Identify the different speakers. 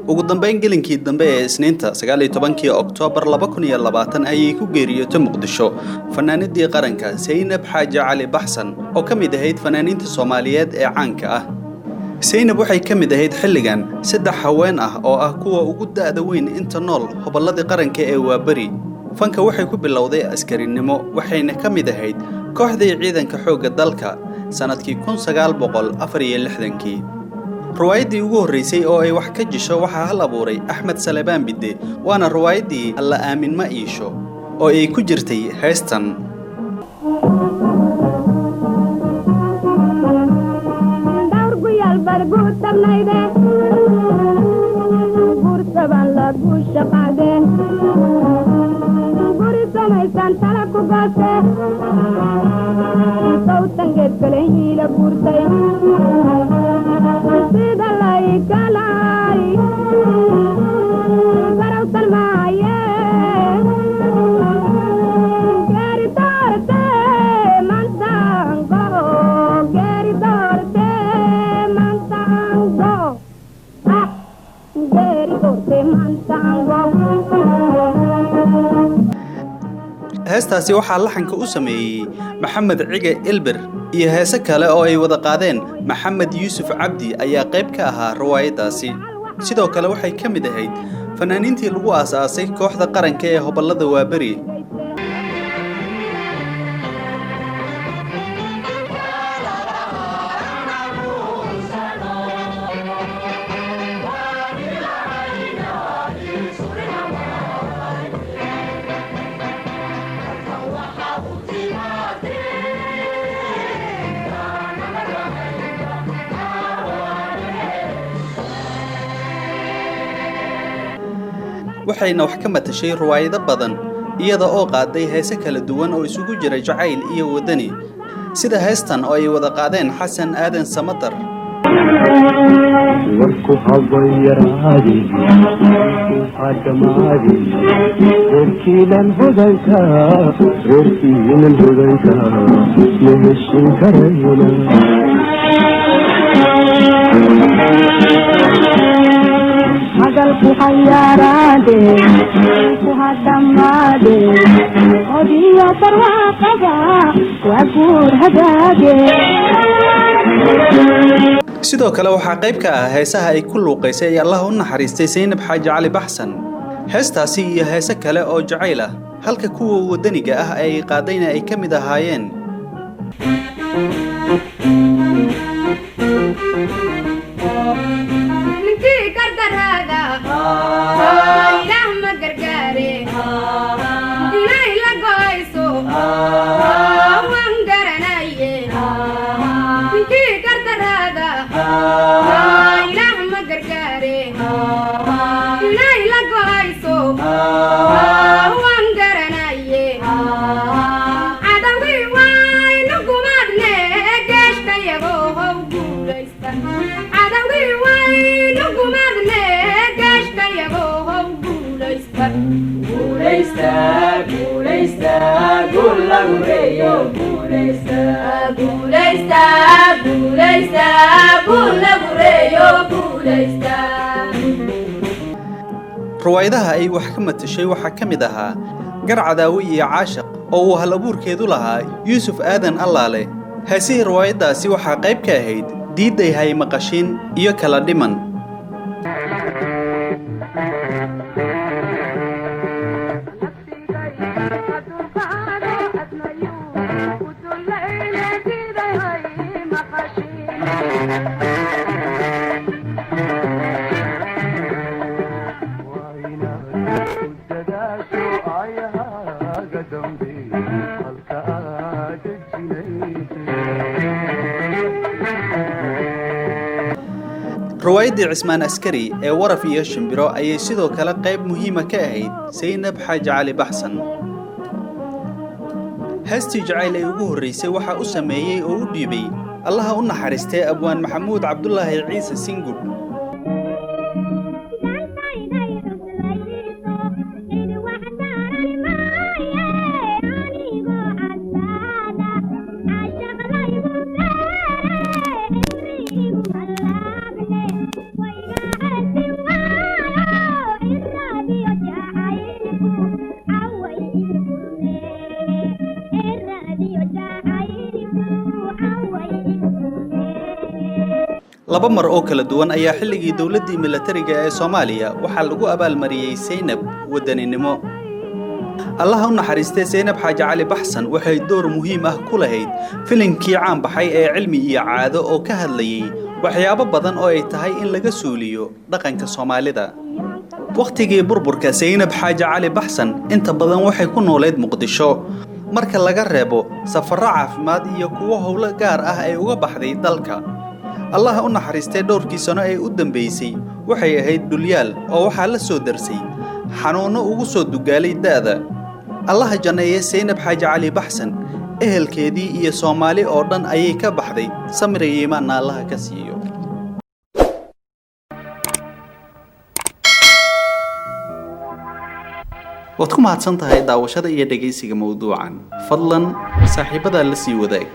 Speaker 1: ugu dambeyn gelinkii dambe ee Isniinta 19 Oktoobar 2020 ayay ku geeriyootay Muqdisho fanaanadii qaranka Zainab Xaaji Cali Baxsan oo kamid ahayd fanaaniinta Soomaaliyeed ee caanka ah. Zainab waxay kamid ahayd xilligan 3 haween ah oo ah kuwa ugu da'da weyn inta nool hoballadii qaranka ee Waabari. Fanka waxay ku bilowday askarinimo waxayna kamid ahayd kooxdii ciidanka xoogga dalka sanadkii 1964. روايدي ugu horeysay oo ay wax ka jisho waxa hal abuuray Axmed Salebaan Bidde waana riwaayadii alla aamin ma iisho oo ay ku jirtay heestan dawrgu yal bargu tabnayde burtaban la bushaqade burisamaysan tala ku gaase sawtan geed kale hiila burtay sida lay galay barawtan maaye gari doorte mantango gari doorte mantango gari doorte mantango heestaasi waxaa laxanka u sameeyay Maxamed Cige Elber iyo heese kale oo ay wada qaadeen Maxamed Yuusuf Cabdi ayaa qayb ka ahaa riwaayadaasi sidoo kale waxay kamid ahayd fanaaniintii lagu aasaasay kooxda qaranka ee hobalada Waabari waxayna wax ka matashay riwaayado badan iyada oo qaaday heese kala duwan oo isugu jira jacayl iyo wadani sida heestan oo ay wada qaadeen Xasan Aadan Samatar
Speaker 2: warku habayraadi hadamaadi warkiilan hodanka maheshin karayna hadalku hayaaraade ku hadamaade odiyo barwaaqada waa guur hagaage
Speaker 1: sidoo kale waxa qayb ka ah heesaha ay ku luuqaysay Allah u naxariistay Zainab Xaaji Cali Baxsan heestaasi iyo heese kale oo jacayl ah halka kuwa wadaniga ah ay qaadayna ay kamid ahaayeen riwaayadaha ay wax ka matashay waxa kamid ahaa Garcadaawi iyo Caashaq oo uu hal abuurkeedu lahaa Yuusuf Aadan Allaale heesii riwaayadaasi waxa qayb ka ahayd Diiday hay maqashin iyo kala dhiman روايدي عثمان عسكري ee waraf iyo shimbiro ayay sidoo kale qayb muhiim ah ka ahayd Zainab Xaaji Cali Baxsan heestii jacayl ay ugu horeysay waxa uu sameeyay oo u dhiibay Allah u naxariistay Abwaan Maxamuud Cabdullaahi Ciise Singub laba mar oo kala duwan ayaa xilligii dawladdii militariga ee Soomaaliya waxaa lagu abaalmariyay Zainab wadaninimo. Allah u naxariistay Zainab Xaaji Cali Baxsan waxay door muhiim ah ku lahayd filimkii caan baxay ee cilmi iyo caado oo ka hadlayay waxyaabo badan oo ay tahay in laga suuliyo dhaqanka Soomaalida. waqtigii burburka Zainab Xaaji Cali Baxsan inta badan waxay ku nooleed Muqdisho marka laga reebo safarro caafimaad iyo kuwo howlo gaar ah ay uga baxday dalka. Allah u naxariistay dhowrkii sano ee u dambeysay waxay ahayd dhulyaal oo waxaa la soo darsay xanuuno ugu soo dugaalay da'da. Allah janneeye Zainab Xaaji Cali Baxsan ehelkeedii iyo Soomaali oo dhan ayay ka baxday samir iyo iimaan Allah ka siiyo. waad ku mahadsan tahay daawashada iyo dhageysiga mawduucan. fadlan saaxiibada la sii wadaag.